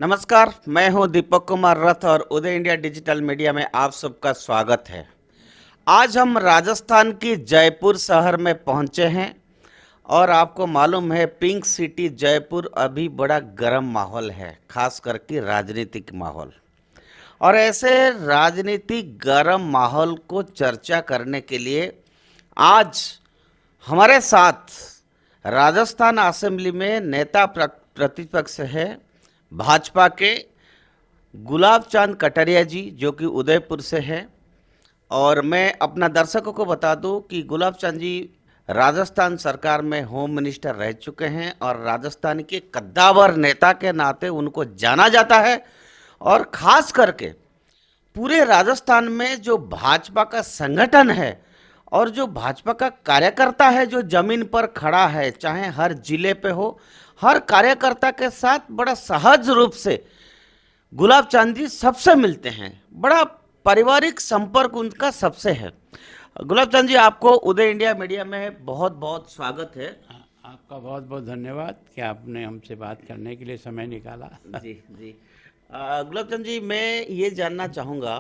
नमस्कार, मैं हूं दीपक कुमार रथ और उदय इंडिया डिजिटल मीडिया में आप सबका स्वागत है। आज हम राजस्थान की जयपुर शहर में पहुंचे हैं और आपको मालूम है पिंक सिटी जयपुर अभी बड़ा गर्म माहौल है, खास करके राजनीतिक माहौल। और ऐसे राजनीतिक गर्म माहौल को चर्चा करने के लिए आज हमारे साथ राजस्थान असेंबली में नेता प्रतिपक्ष है भाजपा के गुलाब चांद कटारिया जी, जो कि उदयपुर से है। और मैं अपना दर्शकों को बता दूं कि गुलाब चांद जी राजस्थान सरकार में होम मिनिस्टर रह चुके हैं और राजस्थान के कद्दावर नेता के नाते उनको जाना जाता है। और खास करके पूरे राजस्थान में जो भाजपा का संगठन है और जो भाजपा का कार्यकर्ता है जो जमीन पर खड़ा है, चाहे हर जिले पे हो, हर कार्यकर्ता के साथ बड़ा सहज रूप से गुलाब चांद जी सबसे मिलते हैं। बड़ा पारिवारिक संपर्क उनका सबसे है। गुलाब चांद जी, आपको उदय इंडिया मीडिया में बहुत बहुत स्वागत है। आपका बहुत बहुत धन्यवाद कि आपने हमसे बात करने के लिए समय निकाला। जी जी। गुलाब चांद जी, मैं ये जानना चाहूँगा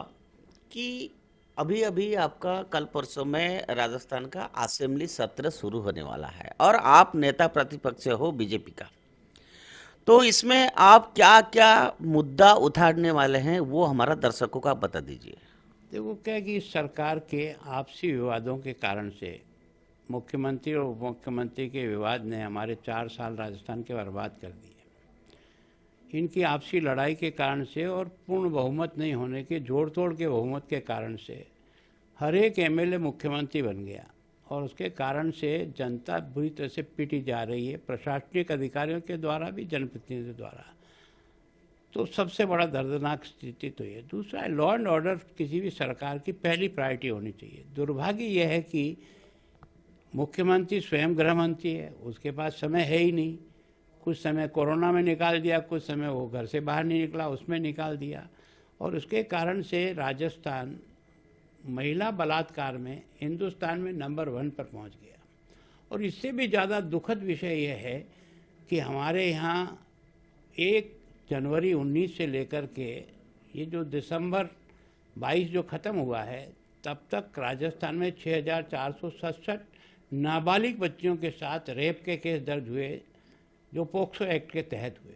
कि अभी अभी आपका कल परसों में राजस्थान का असेंबली सत्र शुरू होने वाला है और आप नेता प्रतिपक्ष हो बीजेपी का। तो इसमें आप क्या क्या मुद्दा उठाने वाले हैं वो हमारा दर्शकों का बता दीजिए। देखो क्या है कि सरकार के आपसी विवादों के कारण से मुख्यमंत्री और उप मुख्यमंत्री के विवाद ने हमारे 4 साल राजस्थान के बर्बाद कर दिए। इनकी आपसी लड़ाई के कारण से और पूर्ण बहुमत नहीं होने के, जोड़ तोड़ के बहुमत के कारण से हर एक एमएलए मुख्यमंत्री बन गया और उसके कारण से जनता बुरी तरह से पीटी जा रही है, प्रशासनिक अधिकारियों के द्वारा भी, जनप्रतिनिधियों द्वारा। तो सबसे बड़ा दर्दनाक स्थिति तो ये। दूसरा है, लॉ एंड ऑर्डर किसी भी सरकार की पहली प्रायोरिटी होनी चाहिए। दुर्भाग्य यह है कि मुख्यमंत्री स्वयं गृह मंत्री है, उसके पास समय है ही नहीं। कुछ समय कोरोना में निकाल दिया, कुछ समय वो घर से बाहर नहीं निकला, उसमें निकाल दिया। और उसके कारण से राजस्थान महिला बलात्कार में हिंदुस्तान में नंबर 1 पर पहुंच गया। और इससे भी ज़्यादा दुखद विषय यह है कि हमारे यहाँ 1 जनवरी 19 से लेकर के ये जो दिसंबर 22 जो ख़त्म हुआ है, तब तक राजस्थान में 6467 नाबालिग बच्चियों के साथ रेप के केस दर्ज हुए, जो पोक्सो एक्ट के तहत हुए।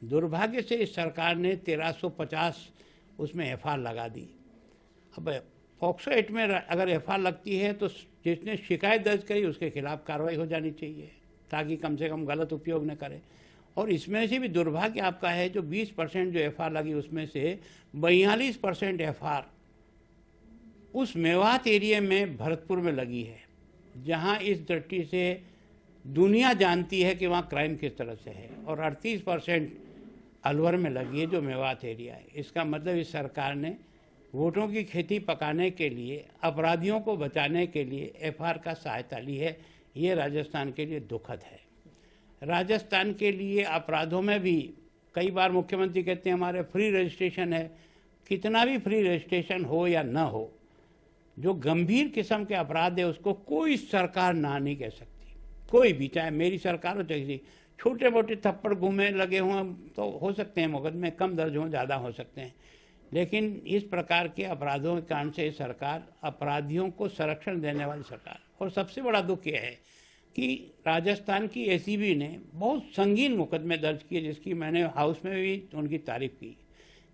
दुर्भाग्य से इस सरकार ने 1350 उसमें एफआईआर लगा दी। अब पोक्सो एक्ट में अगर एफआईआर लगती है तो जिसने शिकायत दर्ज करी उसके खिलाफ कार्रवाई हो जानी चाहिए, ताकि कम से कम गलत उपयोग न करे। और इसमें से भी दुर्भाग्य आपका है, जो 20% जो एफआईआर लगी उसमें से 42% एफआईआर उस मेवात एरिया में भरतपुर में लगी है, जहां इस दृष्टि से दुनिया जानती है कि वहाँ क्राइम किस तरह से है। और 38% अलवर में लगी है, जो मेवात एरिया है। इसका मतलब इस सरकार ने वोटों की खेती पकाने के लिए, अपराधियों को बचाने के लिए एफआईआर का सहायता ली है। ये राजस्थान के लिए दुखद है। राजस्थान के लिए अपराधों में भी कई बार मुख्यमंत्री कहते हैं हमारे फ्री रजिस्ट्रेशन है। कितना भी फ्री रजिस्ट्रेशन हो या ना हो, जो गंभीर किस्म के अपराध है उसको कोई सरकार ना नहीं कह सकती। कोई भी, चाहे मेरी सरकार हो चाहे छोटे मोटे थप्पड़ घूमे लगे हों तो हो सकते हैं, मुकदमे कम दर्ज हों, ज़्यादा हो सकते हैं। लेकिन इस प्रकार के अपराधों के कारण से सरकार अपराधियों को संरक्षण देने वाली सरकार। और सबसे बड़ा दुख यह है कि राजस्थान की एसीबी ने बहुत संगीन मुकदमे दर्ज किए, जिसकी मैंने हाउस में भी उनकी तारीफ की।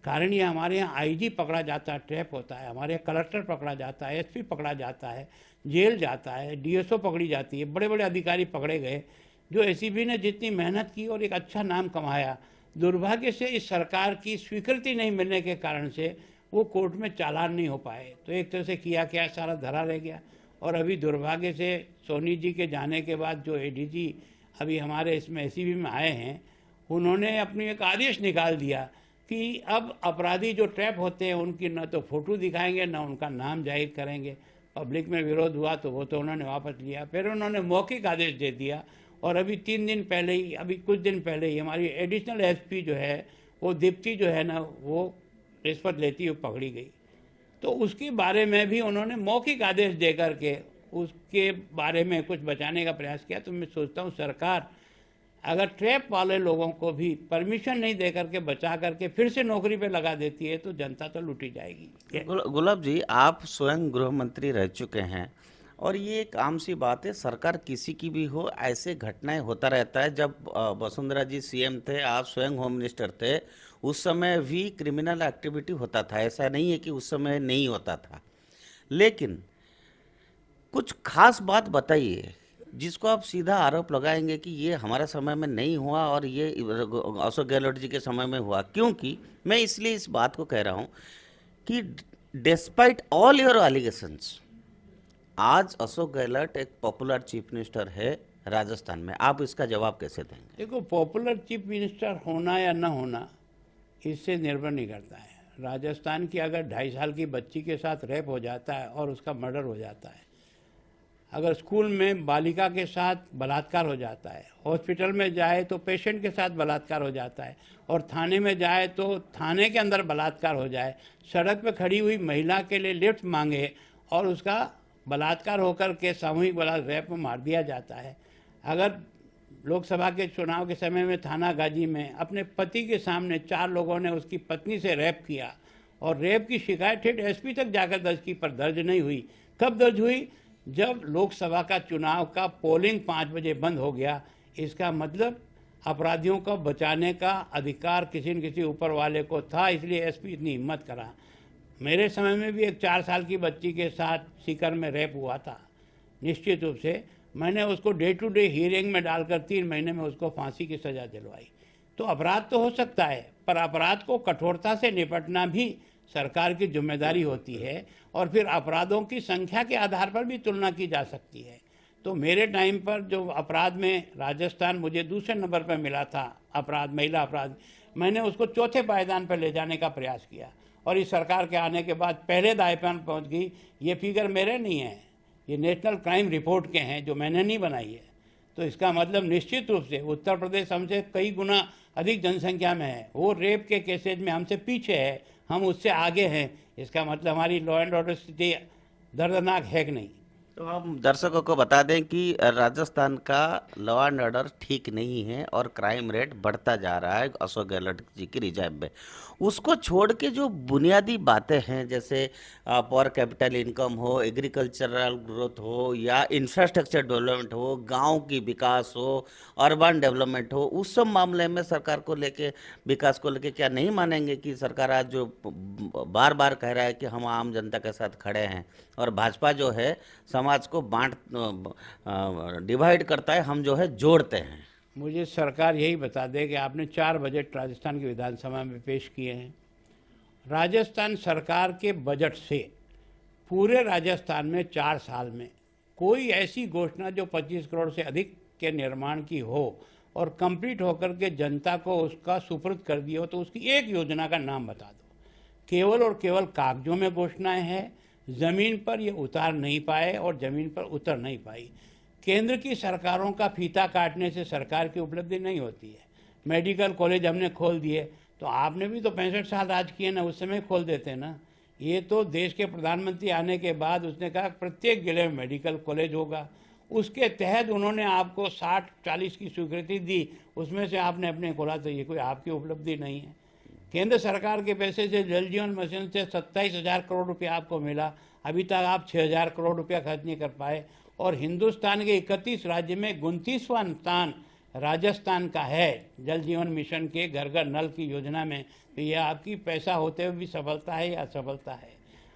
कारण ये हमारे यहाँ आईजी पकड़ा जाता है, ट्रैप होता है, हमारे यहाँ कलेक्टर पकड़ा जाता है, एसपी पकड़ा जाता है, जेल जाता है, डीएसओ पकड़ी जाती है, बड़े बड़े अधिकारी पकड़े गए। जो एसीबी ने जितनी मेहनत की और एक अच्छा नाम कमाया, दुर्भाग्य से इस सरकार की स्वीकृति नहीं मिलने के कारण से वो कोर्ट में चालान नहीं हो पाए। तो एक तरह से किया क्या सारा धरा रह गया। और अभी दुर्भाग्य से सोनी जी के जाने के बाद जो एडीजी अभी हमारे इसमें एसीबी में आए हैं, उन्होंने अपनी एक आदेश निकाल दिया कि अब अपराधी जो ट्रैप होते हैं उनकी न तो फोटो दिखाएंगे, न उनका नाम जाहिर करेंगे। पब्लिक में विरोध हुआ तो वो तो उन्होंने वापस लिया। फिर उन्होंने मौखिक आदेश दे दिया। और अभी 3 दिन पहले ही, अभी कुछ दिन पहले ही हमारी एडिशनल एसपी जो है वो दीप्ति जो है ना, वो रिश्वत लेती हुई पकड़ी गई। तो उसके बारे में भी उन्होंने मौखिक आदेश दे करके उसके बारे में कुछ बचाने का प्रयास किया। तो मैं सोचता हूँ सरकार अगर ट्रैप वाले लोगों को भी परमिशन नहीं दे करके बचा करके फिर से नौकरी पे लगा देती है तो जनता तो लूटी जाएगी। गुलाब जी, आप स्वयं गृह मंत्री रह चुके हैं और ये एक आम सी बात है, सरकार किसी की भी हो, ऐसे घटनाएं होता रहता है। जब वसुंधरा जी सीएम थे, आप स्वयं होम मिनिस्टर थे, उस समय भी क्रिमिनल एक्टिविटी होता था, ऐसा नहीं है कि उस समय नहीं होता था। लेकिन कुछ खास बात बताइए जिसको आप सीधा आरोप लगाएंगे कि ये हमारे समय में नहीं हुआ और ये अशोक गहलोत जी के समय में हुआ। क्योंकि मैं इसलिए इस बात को कह रहा हूं कि डिस्पाइट ऑल योर एलिगेशंस, आज अशोक गहलोत एक पॉपुलर चीफ मिनिस्टर है राजस्थान में। आप इसका जवाब कैसे देंगे? देखो, पॉपुलर चीफ मिनिस्टर होना या ना होना इससे निर्भर नहीं करता है। राजस्थान की अगर 2.5 साल की बच्ची के साथ रेप हो जाता है और उसका मर्डर हो जाता है, अगर स्कूल में बालिका के साथ बलात्कार हो जाता है, हॉस्पिटल में जाए तो पेशेंट के साथ बलात्कार हो जाता है, और थाने में जाए तो थाने के अंदर बलात्कार हो जाए, सड़क पर खड़ी हुई महिला के लिए लिफ्ट मांगे और उसका बलात्कार होकर के सामूहिक रेप में मार दिया जाता है। अगर लोकसभा के चुनाव के समय में थाना गाजी में अपने पति के सामने 4 लोगों ने उसकी पत्नी से रेप किया और रेप की शिकायत ठेठ एसपी तक जाकर दर्ज की, पर दर्ज नहीं हुई। कब दर्ज हुई? जब लोकसभा का चुनाव का पोलिंग 5 बजे बंद हो गया। इसका मतलब अपराधियों को बचाने का अधिकार किसी न किसी ऊपर वाले को था, इसलिए एसपी इतनी हिम्मत करा। मेरे समय में भी एक 4 साल की बच्ची के साथ सीकर में रेप हुआ था। निश्चित रूप से मैंने उसको डे टू डे हियरिंग में डालकर 3 महीने में उसको फांसी की सजा दिलवाई। तो अपराध तो हो सकता है, पर अपराध को कठोरता से निपटना भी सरकार की जिम्मेदारी होती है, और फिर अपराधों की संख्या के आधार पर भी तुलना की जा सकती है। तो मेरे टाइम पर जो अपराध में राजस्थान मुझे दूसरे नंबर पर मिला था, अपराध, महिला अपराध, मैंने उसको चौथे पायदान पर ले जाने का प्रयास किया, और इस सरकार के आने के बाद पहले दायित्व पहुंच गई। ये फिगर मेरे नहीं है, ये नेशनल क्राइम रिपोर्ट के हैं जो मैंने नहीं बनाई है। तो इसका मतलब निश्चित रूप से उत्तर प्रदेश हमसे कई गुना अधिक जनसंख्या में है, वो रेप के केसेज में हमसे पीछे है, हम उससे आगे हैं। इसका मतलब हमारी लॉ एंड ऑर्डर स्थिति दर्दनाक है कि नहीं? तो हम दर्शकों को बता दें कि राजस्थान का लॉ एंड ऑर्डर ठीक नहीं है और क्राइम रेट बढ़ता जा रहा है अशोक गहलोत जी की रिजाइम में। उसको छोड़ के जो बुनियादी बातें हैं, जैसे पर कैपिटल इनकम हो, एग्रीकल्चरल ग्रोथ हो, या इंफ्रास्ट्रक्चर डेवलपमेंट हो, गांव की विकास हो, अर्बन डेवलपमेंट हो, उस सब मामले में सरकार को लेके, विकास को लेके क्या नहीं मानेंगे कि सरकार आज जो बार बार कह रहा है कि हम आम जनता के साथ खड़े हैं, और भाजपा जो है समाज को डिवाइड करता है, हम जो है जोड़ते हैं। मुझे सरकार यही बता दे कि आपने 4 बजट राजस्थान की विधानसभा में पेश किए हैं। राजस्थान सरकार के बजट से पूरे राजस्थान में 4 साल में कोई ऐसी घोषणा जो 25 करोड़ से अधिक के निर्माण की हो और कंप्लीट होकर के जनता को उसका सुपुर्द कर दिया हो, तो उसकी एक योजना का नाम बता दो। केवल और केवल कागजों में घोषणाएं हैं, ज़मीन पर ये उतार नहीं पाए और ज़मीन पर उतर नहीं पाई। केंद्र की सरकारों का फीता काटने से सरकार की उपलब्धि नहीं होती है। मेडिकल कॉलेज हमने खोल दिए, तो आपने भी तो 65 साल राज किए ना, उस समय खोल देते ना। ये तो देश के प्रधानमंत्री आने के बाद उसने कहा प्रत्येक जिले में मेडिकल कॉलेज होगा, उसके तहत उन्होंने आपको 60-40 की स्वीकृति दी, उसमें से आपने अपने खोला, तो ये कोई आपकी उपलब्धि नहीं है। केंद्र सरकार के पैसे से जल जीवन मिशन से 27,000 करोड़ रुपया आपको मिला, अभी तक आप 6,000 करोड़ रुपया खर्च नहीं कर पाए, और हिंदुस्तान के 31 राज्य में 29वां स्थान राजस्थान का है जल जीवन मिशन के घर घर नल की योजना में। तो यह आपकी पैसा होते हुए भी सफलता है या असफलता है?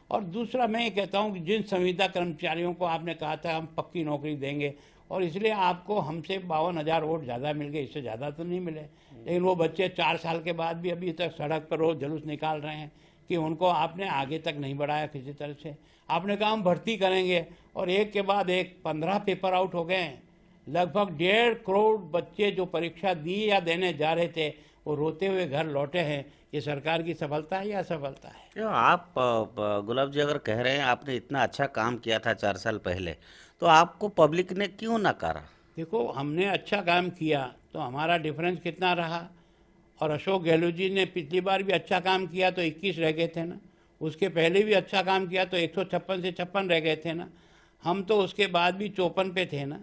और दूसरा मैं ये कहता हूँ कि जिन संविदा कर्मचारियों को आपने कहा था हम पक्की नौकरी देंगे, और इसलिए आपको हमसे 52,000 वोट ज़्यादा मिल गए, इससे ज़्यादा तो नहीं मिले, लेकिन वो बच्चे 4 साल के बाद भी अभी तक सड़क पर रोज जुलूस निकाल रहे हैं कि उनको आपने आगे तक नहीं बढ़ाया किसी तरह से। आपने कहा हम भर्ती करेंगे, और एक के बाद एक 15 पेपर आउट हो गए हैं। लगभग 1.5 करोड़ बच्चे जो परीक्षा दी या देने जा रहे थे वो रोते हुए घर लौटे हैं। ये सरकार की सफलता है या असफलता है? जो आप गुलाब जी अगर कह रहे हैं आपने इतना अच्छा काम किया था 4 साल पहले, तो आपको पब्लिक ने क्यों नकारा? देखो, हमने अच्छा काम किया तो हमारा डिफरेंस कितना रहा, और अशोक गहलोत जी ने पिछली बार भी अच्छा काम किया तो 21 रह गए थे ना, उसके पहले भी अच्छा काम किया तो 156 से 56 रह गए थे ना, हम तो उसके बाद भी 54 पे थे ना।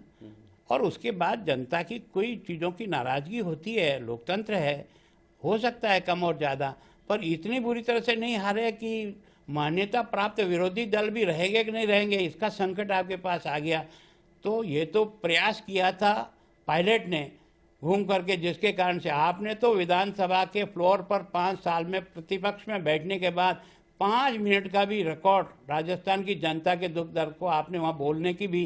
और उसके बाद जनता की कोई चीज़ों की नाराज़गी होती है, लोकतंत्र है, हो सकता है कम और ज़्यादा, पर इतनी बुरी तरह से नहीं हारे कि मान्यता प्राप्त विरोधी दल भी रहेंगे कि नहीं रहेंगे, इसका संकट आपके पास आ गया। तो ये तो प्रयास किया था पायलट ने घूम करके, जिसके कारण से आपने तो विधानसभा के फ्लोर पर 5 साल में प्रतिपक्ष में बैठने के बाद 5 मिनट का भी रिकॉर्ड राजस्थान की जनता के दुख दर्द को आपने वहाँ बोलने की भी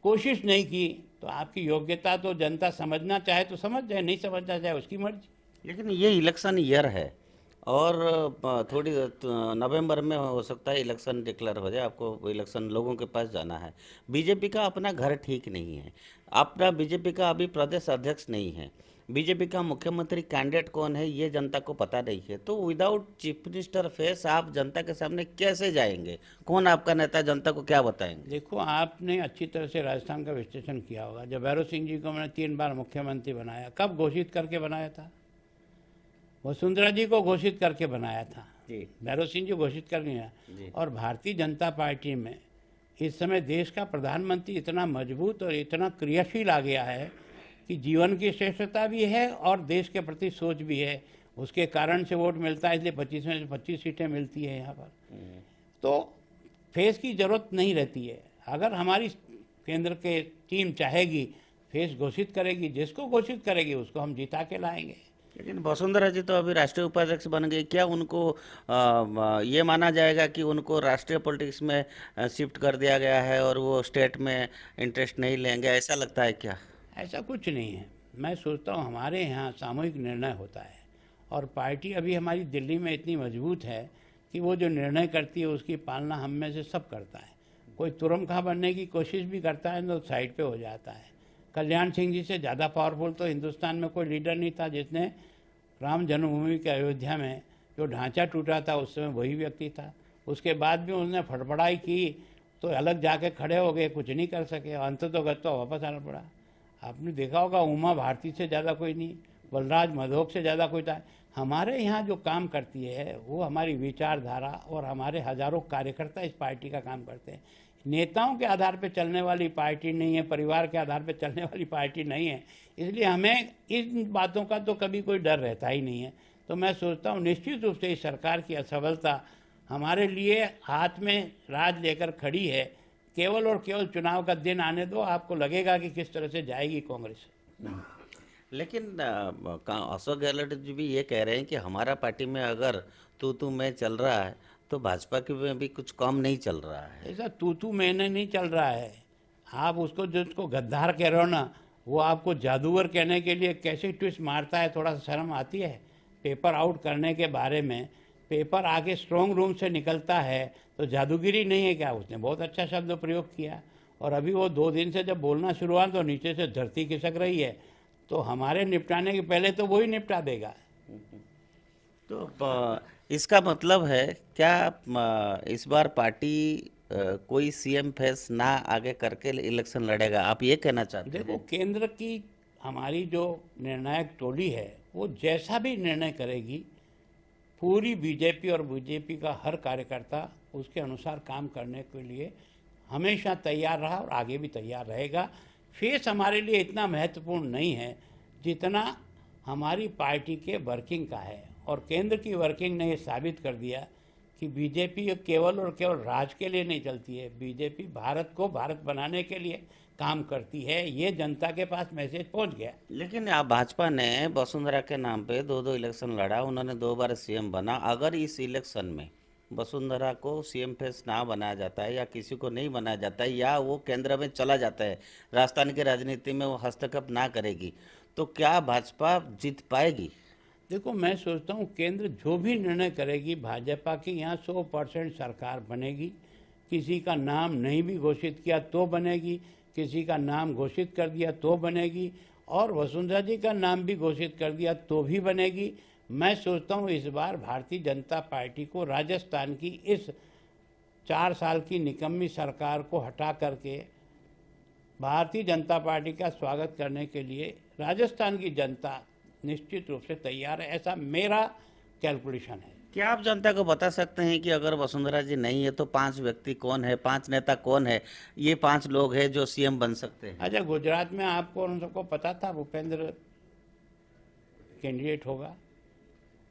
कोशिश नहीं की। तो आपकी योग्यता तो जनता समझना चाहे तो समझ जाए, नहीं समझना चाहे उसकी मर्जी। लेकिन ये इलेक्शन ईयर है और थोड़ी नवंबर में हो सकता है इलेक्शन डिक्लेयर हो जाए, आपको इलेक्शन लोगों के पास जाना है। बीजेपी का अपना घर ठीक नहीं है, अपना बीजेपी का अभी प्रदेश अध्यक्ष नहीं है, बीजेपी का मुख्यमंत्री कैंडिडेट कौन है ये जनता को पता नहीं है। तो विदाउट चीफ मिनिस्टर फेस आप जनता के सामने कैसे जाएंगे? कौन आपका नेता, जनता को क्या बताएंगे? देखो, आपने अच्छी तरह से राजस्थान का विश्लेषण किया होगा। जब भैरव सिंह जी को मैंने 3 बार मुख्यमंत्री बनाया, कब घोषित करके बनाया था? वसुंधरा जी को घोषित करके बनाया था जी। भैरव सिंह जी घोषित कर लिया। और भारतीय जनता पार्टी में इस समय देश का प्रधानमंत्री इतना मजबूत और इतना क्रियाशील आ गया है कि जीवन की श्रेष्ठता भी है और देश के प्रति सोच भी है, उसके कारण से वोट मिलता है, इसलिए 25 में से 25 सीटें मिलती है यहाँ पर। तो फेस की जरूरत नहीं रहती है। अगर हमारी केंद्र के टीम चाहेगी, फेस घोषित करेगी, जिसको घोषित करेगी उसको हम जिता के लाएंगे। लेकिन वसुंधरा जी तो अभी राष्ट्रीय उपाध्यक्ष बन गई, क्या उनको ये माना जाएगा कि उनको राष्ट्रीय पॉलिटिक्स में शिफ्ट कर दिया गया है और वो स्टेट में इंटरेस्ट नहीं लेंगे, ऐसा लगता है क्या? ऐसा कुछ नहीं है। मैं सोचता हूँ हमारे यहाँ सामूहिक निर्णय होता है और पार्टी अभी हमारी दिल्ली में इतनी मजबूत है कि वो जो निर्णय करती है उसकी पालना हम में से सब करता है। कोई तुरमखा बनने की कोशिश भी करता है तो साइड पे हो जाता है। कल्याण सिंह जी से ज़्यादा पावरफुल तो हिंदुस्तान में कोई लीडर नहीं था, जिसने राम जन्मभूमि के अयोध्या में जो ढांचा टूटा था उस समय वही व्यक्ति था। उसके बाद भी उन्होंने फड़फड़ाई की तो अलग जाके खड़े हो गए, कुछ नहीं कर सके, अंततोगत तो वापस आना पड़ा। आपने देखा होगा उमा भारती से ज़्यादा कोई नहीं, बलराज मधोक से ज़्यादा कोई था। हमारे यहाँ जो काम करती है वो हमारी विचारधारा और हमारे हजारों कार्यकर्ता इस पार्टी का काम करते हैं। नेताओं के आधार पर चलने वाली पार्टी नहीं है, परिवार के आधार पर चलने वाली पार्टी नहीं है, इसलिए हमें इन बातों का तो कभी कोई डर रहता ही नहीं है। तो मैं सोचता हूँ निश्चित रूप से इस सरकार की असफलता हमारे लिए हाथ में राज लेकर खड़ी है। केवल और केवल चुनाव का दिन आने दो, आपको लगेगा कि किस तरह से जाएगी कांग्रेस। लेकिन अशोक गहलोत जी भी ये कह रहे हैं कि हमारा पार्टी में अगर तू मैं चल रहा है तो भाजपा के में भी कुछ कम नहीं चल रहा है। ऐसा तू मैंने नहीं चल रहा है। आप उसको जिसको गद्दार कह रहे हो ना, वो आपको जादूगर कहने के लिए कैसे ट्विस्ट मारता है, थोड़ा सा शर्म आती है। पेपर आउट करने के बारे में, पेपर आगे स्ट्रॉन्ग रूम से निकलता है तो जादूगिरी नहीं है क्या? उसने बहुत अच्छा शब्द प्रयोग किया। और अभी वो 2 दिन से जब बोलना शुरू हुआ तो नीचे से धरती खिसक रही है, तो हमारे निपटाने के पहले तो वही निपटा देगा। तो इसका मतलब है क्या इस बार पार्टी कोई सीएम फेस ना आगे करके इलेक्शन लड़ेगा, आप ये कहना चाहते हैं? देखो, केंद्र की हमारी जो निर्णायक टोली है वो जैसा भी निर्णय करेगी, पूरी बीजेपी और बीजेपी का हर कार्यकर्ता उसके अनुसार काम करने के लिए हमेशा तैयार रहा और आगे भी तैयार रहेगा। फेस हमारे लिए इतना महत्वपूर्ण नहीं है जितना हमारी पार्टी के वर्किंग का है। और केंद्र की वर्किंग ने ये साबित कर दिया कि बीजेपी केवल और केवल राज के लिए नहीं चलती है, बीजेपी भारत को भारत बनाने के लिए काम करती है। ये जनता के पास मैसेज पहुंच गया। लेकिन आप भाजपा ने वसुंधरा के नाम पे 2 इलेक्शन लड़ा, उन्होंने 2 बार सीएम बना। अगर इस इलेक्शन में वसुंधरा को सीएम फेस ना बनाया जाता है या किसी को नहीं बनाया जाता है या वो केंद्र में चला जाता है, राजस्थान की राजनीति में वो हस्तक्षेप ना करेगी, तो क्या भाजपा जीत पाएगी? देखो, मैं सोचता हूँ केंद्र जो भी निर्णय करेगी, भाजपा की यहाँ 100% सरकार बनेगी। किसी का नाम नहीं भी घोषित किया तो बनेगी, किसी का नाम घोषित कर दिया तो बनेगी, और वसुंधरा जी का नाम भी घोषित कर दिया तो भी बनेगी। मैं सोचता हूँ इस बार भारतीय जनता पार्टी को राजस्थान की इस 4 साल की निकम्मी सरकार को हटा करके भारतीय जनता पार्टी का स्वागत करने के लिए राजस्थान की जनता निश्चित रूप से तैयार है, ऐसा मेरा कैलकुलेशन है। क्या आप जनता को बता सकते हैं कि अगर वसुंधरा जी नहीं है तो 5 व्यक्ति कौन है, 5 नेता कौन है, ये 5 लोग हैं जो सीएम बन सकते हैं? अच्छा, गुजरात में आपको उन सबको पता था भूपेंद्र कैंडिडेट होगा?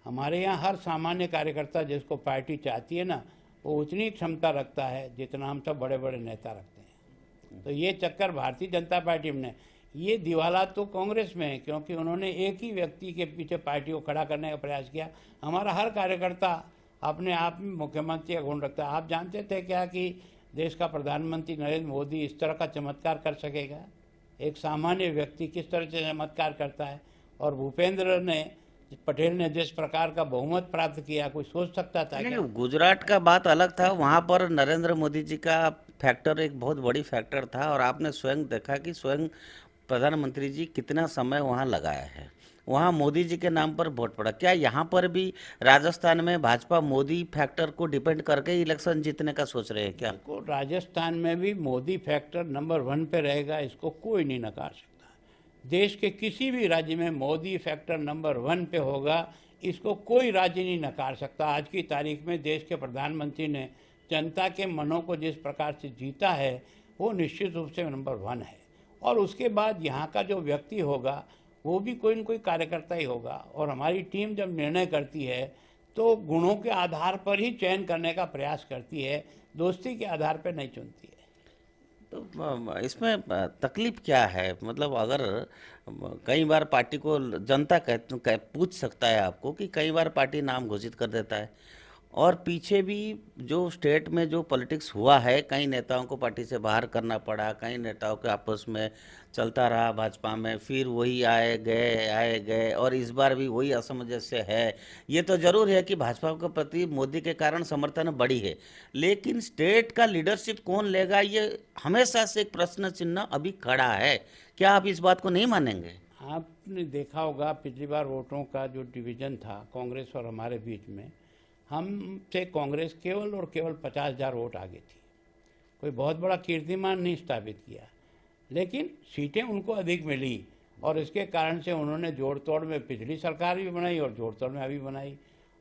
हमारे यहाँ हर सामान्य कार्यकर्ता जिसको पार्टी चाहती है ना, वो उतनी क्षमता रखता है जितना हम सब बड़े बड़े नेता रखते हैं। तो ये चक्कर भारतीय जनता पार्टी में, ये दिवाला तो कांग्रेस में है, क्योंकि उन्होंने एक ही व्यक्ति के पीछे पार्टी को खड़ा करने का प्रयास किया। हमारा हर कार्यकर्ता अपने आप में मुख्यमंत्री का गुण रखता है। आप जानते थे क्या कि देश का प्रधानमंत्री नरेंद्र मोदी इस तरह का चमत्कार कर सकेगा? एक सामान्य व्यक्ति किस तरह से चमत्कार करता है? और भूपेंद्र पटेल ने जिस प्रकार का बहुमत प्राप्त किया, कोई सोच सकता था क्या? गुजरात का बात अलग था, वहां पर नरेंद्र मोदी जी का फैक्टर एक बहुत बड़ी फैक्टर था और आपने स्वयं देखा कि स्वयं प्रधानमंत्री जी कितना समय वहां लगाया है, वहां मोदी जी के नाम पर वोट पड़ा। क्या यहाँ पर भी राजस्थान में भाजपा मोदी फैक्टर को डिपेंड करके इलेक्शन जीतने का सोच रहे हैं क्या? देखो, राजस्थान में भी मोदी फैक्टर नंबर 1 पे रहेगा, इसको कोई नहीं नकार सकता। देश के किसी भी राज्य में मोदी फैक्टर नंबर 1 पे होगा, इसको कोई राज्य नहीं नकार सकता। आज की तारीख में देश के प्रधानमंत्री ने जनता के मनों को जिस प्रकार से जीता है, वो निश्चित रूप से नंबर 1 है। और उसके बाद यहाँ का जो व्यक्ति होगा वो भी कोई न कोई कार्यकर्ता ही होगा। और हमारी टीम जब निर्णय करती है तो गुणों के आधार पर ही चयन करने का प्रयास करती है, दोस्ती के आधार पर नहीं चुनती है। तो इसमें तकलीफ क्या है? मतलब अगर कई बार पार्टी को जनता पूछ सकता है आपको कि कई बार पार्टी नाम घोषित कर देता है और पीछे भी जो स्टेट में जो पॉलिटिक्स हुआ है, कई नेताओं को पार्टी से बाहर करना पड़ा, कई नेताओं के आपस में चलता रहा भाजपा में, फिर वही आए गए और इस बार भी वही असमंजस्य है। ये तो जरूर है कि भाजपा के प्रति मोदी के कारण समर्थन बढ़ी है, लेकिन स्टेट का लीडरशिप कौन लेगा, ये हमेशा से एक प्रश्न चिन्ह अभी खड़ा है। क्या आप इस बात को नहीं मानेंगे? आपने देखा होगा पिछली बार वोटों का जो डिवीजन था कांग्रेस और हमारे बीच में, हमसे कांग्रेस केवल और केवल 50,000 वोट आगे थी। कोई बहुत बड़ा कीर्तिमान नहीं स्थापित किया, लेकिन सीटें उनको अधिक मिली और इसके कारण से उन्होंने जोड़ तोड़ में पिछली सरकार भी बनाई और जोड़ तोड़ में अभी बनाई।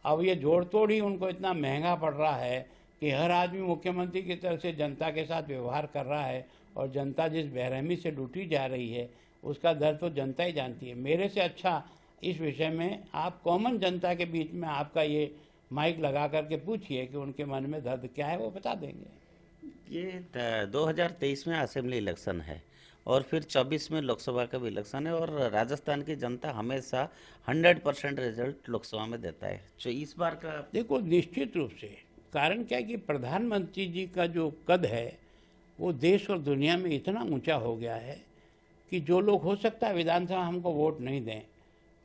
अब ये जोड़ तोड़ ही उनको इतना महंगा पड़ रहा है कि हर आदमी मुख्यमंत्री की तरफ से जनता के साथ व्यवहार कर रहा है और जनता जिस बेरहमी से लूटी जा रही है उसका दर्द तो जनता ही जानती है। मेरे से अच्छा इस विषय में आप कॉमन जनता के बीच में आपका ये माइक लगा करके पूछिए कि उनके मन में दर्द क्या है, वो बता देंगे। ये 2023 में असेंबली इलेक्शन है और फिर 24 में लोकसभा का भी इलेक्शन है और राजस्थान की जनता हमेशा 100% रिजल्ट लोकसभा में देता है। तो इस बार का देखो, निश्चित रूप से कारण क्या है कि प्रधानमंत्री जी का जो कद है वो देश और दुनिया में इतना ऊंचा हो गया है कि जो लोग हो सकता है विधानसभा हमको वोट नहीं दें,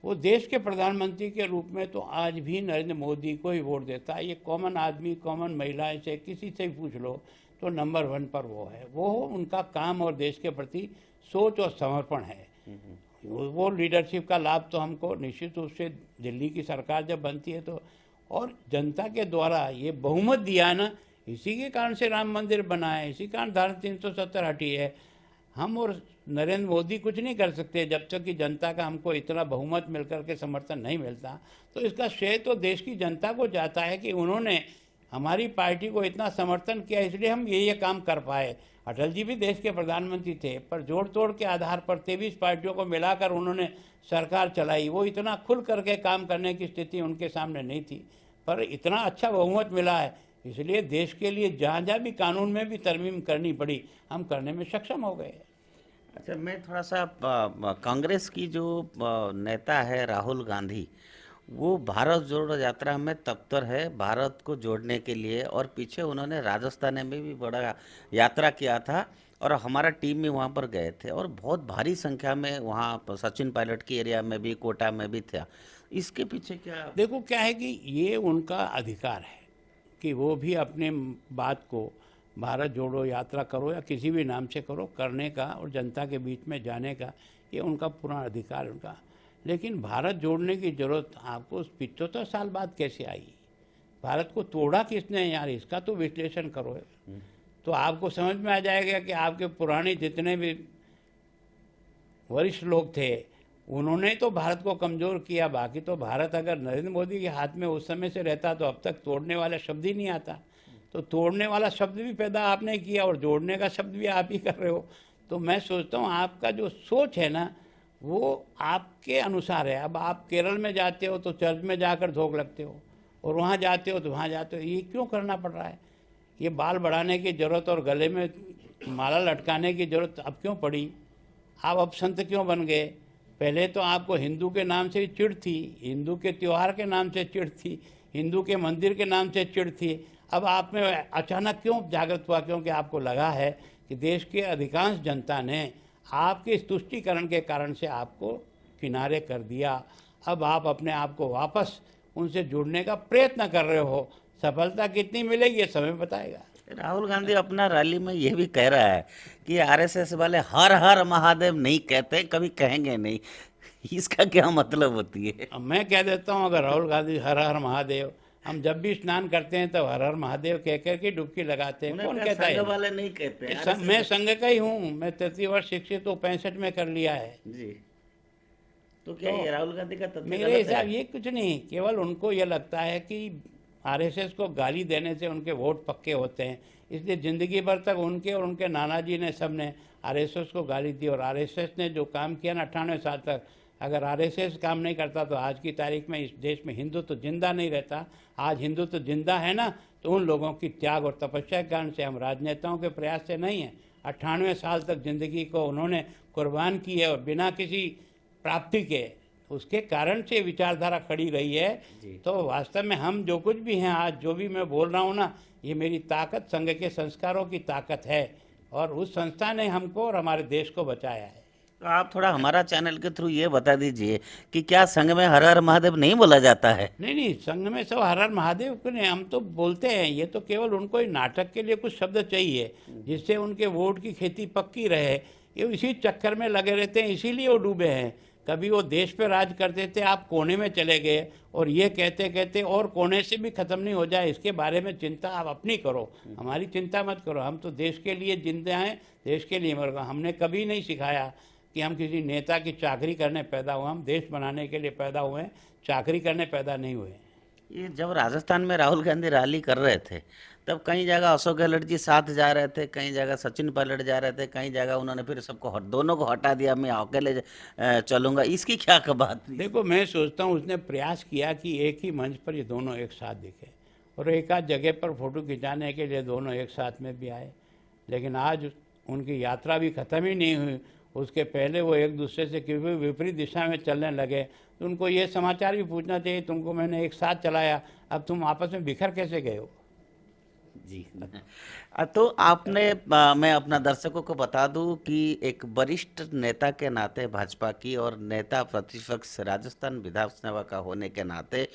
वो देश के प्रधानमंत्री के रूप में तो आज भी नरेंद्र मोदी को ही वोट देता है। ये कॉमन आदमी, कॉमन महिलाएं से किसी से भी पूछ लो तो नंबर 1 पर वो है। वो उनका काम और देश के प्रति सोच और समर्पण है। वो लीडरशिप का लाभ तो हमको निश्चित रूप से दिल्ली की सरकार जब बनती है तो, और जनता के द्वारा ये बहुमत दिया ना, इसी के कारण से राम मंदिर बना है, इसी कारण धारा 370 हटी है। हम और नरेंद्र मोदी कुछ नहीं कर सकते जब तक कि जनता का हमको इतना बहुमत मिलकर के समर्थन नहीं मिलता। तो इसका श्रेय तो देश की जनता को जाता है कि उन्होंने हमारी पार्टी को इतना समर्थन किया, इसलिए हम ये काम कर पाए। अटल जी भी देश के प्रधानमंत्री थे, पर जोड़ तोड़ के आधार पर 23 पार्टियों को मिलाकर उन्होंने सरकार चलाई। वो इतना खुल करके काम करने की स्थिति उनके सामने नहीं थी, पर इतना अच्छा बहुमत मिला है, इसलिए देश के लिए जहाँ जहाँ भी कानून में भी तरमीम करनी पड़ी, हम करने में सक्षम हो गए। अच्छा, मैं थोड़ा सा कांग्रेस की जो नेता है राहुल गांधी, वो भारत जोड़ो यात्रा में तत्पर है भारत को जोड़ने के लिए और पीछे उन्होंने राजस्थान में भी बड़ा यात्रा किया था और हमारा टीम में वहाँ पर गए थे और बहुत भारी संख्या में वहाँ सचिन पायलट की एरिया में भी, कोटा में भी था। इसके पीछे क्या? देखो, क्या है कि ये उनका अधिकार है कि वो भी अपने बात को भारत जोड़ो यात्रा करो या किसी भी नाम से करो, करने का और जनता के बीच में जाने का, ये उनका पूरा अधिकार है उनका। लेकिन भारत जोड़ने की ज़रूरत आपको 75 साल बाद कैसे आई? भारत को तोड़ा किसने यार, इसका तो विश्लेषण करो। तो आपको समझ में आ जाएगा कि आपके पुराने जितने भी वरिष्ठ लोग थे उन्होंने तो भारत को कमज़ोर किया, बाकी तो भारत अगर नरेंद्र मोदी के हाथ में उस समय से रहता तो अब तक तोड़ने वाला शब्द ही नहीं आता। तो तोड़ने वाला शब्द भी पैदा आपने किया और जोड़ने का शब्द भी आप ही कर रहे हो। तो मैं सोचता हूँ आपका जो सोच है ना वो आपके अनुसार है। अब आप केरल में जाते हो तो चर्च में जाकर धोख लगते हो, और वहाँ जाते हो तो वहाँ जाते हो। ये क्यों करना पड़ रहा है? ये बाल बढ़ाने की ज़रूरत और गले में माला लटकाने की ज़रूरत अब क्यों पड़ी? आप अब संत क्यों बन गए? पहले तो आपको हिंदू के नाम से चिढ़ थी, हिंदू के त्यौहार के नाम से चिढ़ थी, हिंदू के मंदिर के नाम से चिढ़ थी। अब आप में अचानक क्यों जागृत हुआ? क्योंकि आपको लगा है कि देश के अधिकांश जनता ने आपके इस तुष्टीकरण के कारण से आपको किनारे कर दिया। अब आप अपने आप को वापस उनसे जुड़ने का प्रयत्न कर रहे हो। सफलता कितनी मिलेगी ये समय बताएगा। राहुल गांधी अपना रैली में ये भी कह रहा है कि आरएसएस वाले हर हर महादेव नहीं कहते, कभी कहेंगे नहीं। इसका क्या मतलब होती है? अब मैं कह देता हूँ, अगर राहुल गांधी हर हर महादेव, हम जब भी स्नान करते हैं तब हर हर महादेव कह कर के डुबकी लगाते हैं। कौन कहता है? संघ वाले नहीं कहते हैं। मैं संघ का ही हूँ, मैं 33 वर्ष शिक्षित तो 65 में कर लिया है जी। तो क्या ये राहुल गांधी का तथ्य मेरे गलत हिसाब है? ये कुछ नहीं, केवल उनको ये लगता है कि आरएसएस को गाली देने से उनके वोट पक्के होते हैं, इसलिए ज़िंदगी भर तक उनके और उनके नाना जी ने सब ने आरएसएस को गाली दी। और आरएसएस ने जो काम किया ना 98 साल तक, अगर आरएसएस काम नहीं करता तो आज की तारीख में इस देश में हिंदुत्व जिंदा नहीं रहता। आज हिंदुत्व जिंदा है ना तो उन लोगों की त्याग और तपस्या के कारण से, हम राजनेताओं के प्रयास से नहीं है। 98 साल तक ज़िंदगी को उन्होंने कुर्बान की है और बिना किसी प्राप्ति के, उसके कारण से विचारधारा खड़ी रही है। तो वास्तव में हम जो कुछ भी हैं आज, जो भी मैं बोल रहा हूँ ना, ये मेरी ताकत संघ के संस्कारों की ताकत है, और उस संस्था ने हमको और हमारे देश को बचाया है। तो आप थोड़ा हमारा चैनल के थ्रू ये बता दीजिए कि क्या संघ में हर हर महादेव नहीं बोला जाता है? नहीं, संघ में सब हर हर महादेव को नहीं, हम तो बोलते हैं। ये तो केवल उनको ही नाटक के लिए कुछ शब्द चाहिए जिससे उनके वोट की खेती पक्की रहे। ये इसी चक्कर में लगे रहते हैं, इसीलिए वो डूबे हैं। कभी वो देश पे राज करते थे, आप कोने में चले गए, और ये कहते कहते और कोने से भी ख़त्म नहीं हो जाए इसके बारे में चिंता आप अपनी करो, हमारी चिंता मत करो। हम तो देश के लिए जिंदा हैं, देश के लिए मर गए। हमने कभी नहीं सिखाया कि हम किसी नेता की चाकरी करने पैदा हुए, हम देश बनाने के लिए पैदा हुए हैं, चाकरी करने पैदा नहीं हुए। ये जब राजस्थान में राहुल गांधी रैली कर रहे थे तब कई जगह अशोक गहलोत जी साथ जा रहे थे, कई जगह सचिन पायलट जा रहे थे, कई जगह उन्होंने फिर सबको दोनों को हटा दिया, मैं अकेले चलूंगा। इसकी क्या बात थी? देखो, मैं सोचता हूँ उसने प्रयास किया कि एक ही मंच पर ये दोनों एक साथ दिखे, और एक आध जगह पर फोटो खिंचाने के लिए दोनों एक साथ में भी आए। लेकिन आज उनकी यात्रा भी ख़त्म ही नहीं हुई, उसके पहले वो एक दूसरे से क्योंकि विपरीत दिशा में चलने लगे। तो उनको ये समाचार भी पूछना चाहिए, तुमको मैंने एक साथ चलाया, अब तुम आपस में बिखर कैसे गए हो? जी। तो आपने मैं अपना दर्शकों को बता दूं कि एक वरिष्ठ नेता के नाते भाजपा की और नेता प्रतिपक्ष राजस्थान विधानसभा का होने के नाते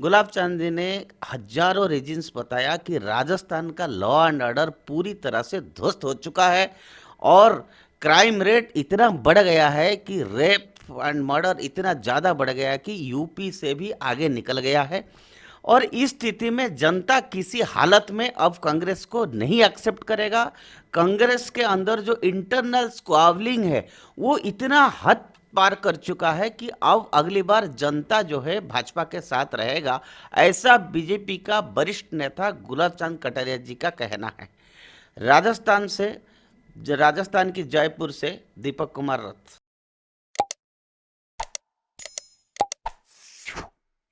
गुलाब चंद जी ने हजारों रीजन्स बताया कि राजस्थान का लॉ एंड ऑर्डर पूरी तरह से ध्वस्त हो चुका है और क्राइम रेट इतना बढ़ गया है कि रेप एंड मर्डर इतना ज़्यादा बढ़ गया है कि यूपी से भी आगे निकल गया है। और इस स्थिति में जनता किसी हालत में अब कांग्रेस को नहीं एक्सेप्ट करेगा। कांग्रेस के अंदर जो इंटरनल स्क्वावलिंग है वो इतना हद पार कर चुका है कि अब अगली बार जनता जो है भाजपा के साथ रहेगा, ऐसा बीजेपी का वरिष्ठ नेता गुलाब चंद कटारिया जी का कहना है। राजस्थान की जयपुर से दीपक कुमार रथ।